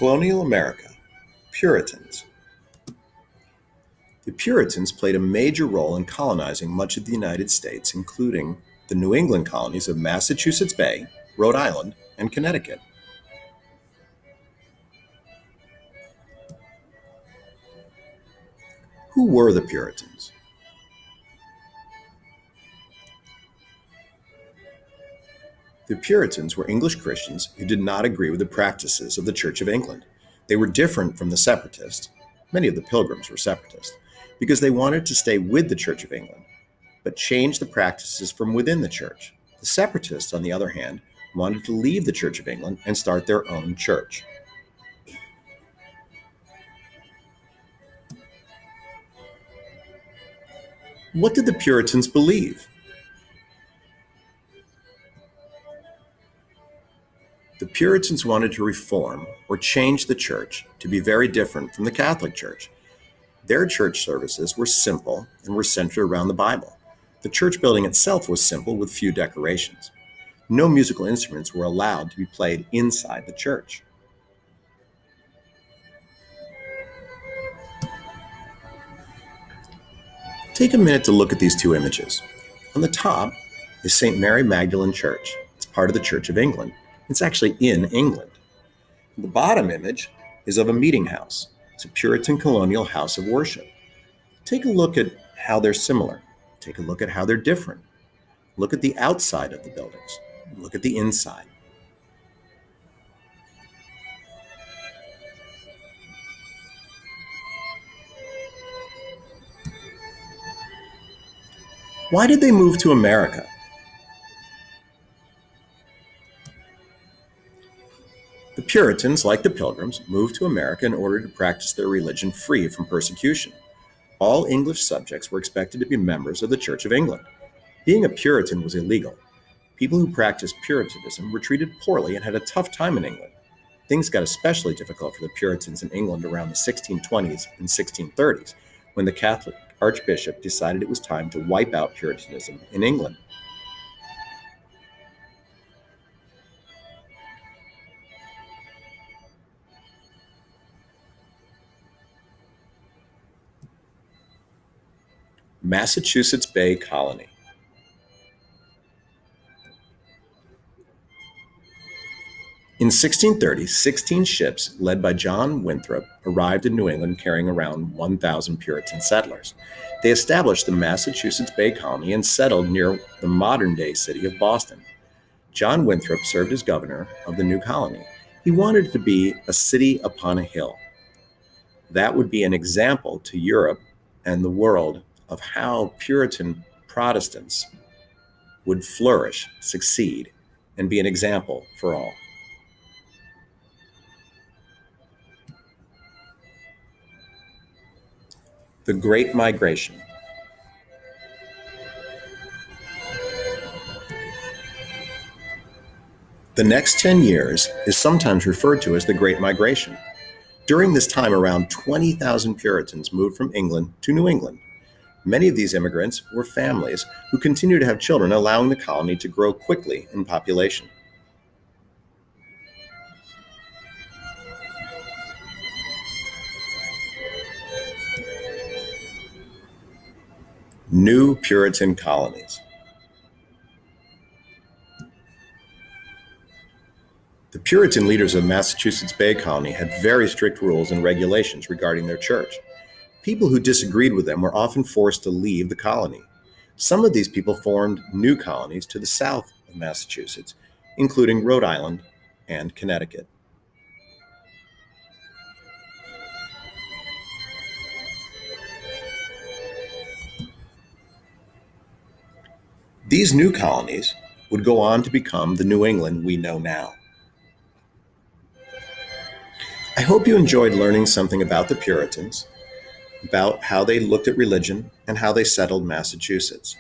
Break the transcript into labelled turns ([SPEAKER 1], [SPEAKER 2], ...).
[SPEAKER 1] Colonial America, Puritans. The Puritans played a major role in colonizing much of the United States, including the New England colonies of Massachusetts Bay, Rhode Island, and Connecticut. Who were the Puritans? The Puritans were English Christians who did not agree with the practices of the Church of England. They were different from the separatists. Many of the Pilgrims were separatists because they wanted to stay with the Church of England, but change the practices from within the church. The separatists, on the other hand, wanted to leave the Church of England and start their own church. What did the Puritans believe? The Puritans wanted to reform or change the church to be very different from the Catholic Church. Their church services were simple and were centered around the Bible. The church building itself was simple with few decorations. No musical instruments were allowed to be played inside the church. Take a minute to look at these two images. On the top is St. Mary Magdalene Church. It's part of the Church of England. It's actually in England. The bottom image is of a meeting house. It's a Puritan colonial house of worship. Take a look at how they're similar. Take a look at how they're different. Look at the outside of the buildings. Look at the inside. Why did they move to America? The Puritans, like the Pilgrims, moved to America in order to practice their religion free from persecution. All English subjects were expected to be members of the Church of England. Being a Puritan was illegal. People who practiced Puritanism were treated poorly and had a tough time in England. Things got especially difficult for the Puritans in England around the 1620s and 1630s, when the Catholic Archbishop decided it was time to wipe out Puritanism in England. Massachusetts Bay Colony. In 1630, 16 ships led by John Winthrop arrived in New England carrying around 1,000 Puritan settlers. They established the Massachusetts Bay Colony and settled near the modern-day city of Boston. John Winthrop served as governor of the new colony. He wanted it to be a city upon a hill. That would be an example to Europe and the world of how Puritan Protestants would flourish, succeed, and be an example for all. The Great Migration. The next 10 years is sometimes referred to as the Great Migration. During this time, around 20,000 Puritans moved from England to New England. Many of these immigrants were families who continued to have children, allowing the colony to grow quickly in population. New Puritan colonies. The Puritan leaders of Massachusetts Bay Colony had very strict rules and regulations regarding their church. People who disagreed with them were often forced to leave the colony. Some of these people formed new colonies to the south of Massachusetts, including Rhode Island and Connecticut. These new colonies would go on to become the New England we know now. I hope you enjoyed learning something about the Puritans, about how they looked at religion, and how they settled Massachusetts.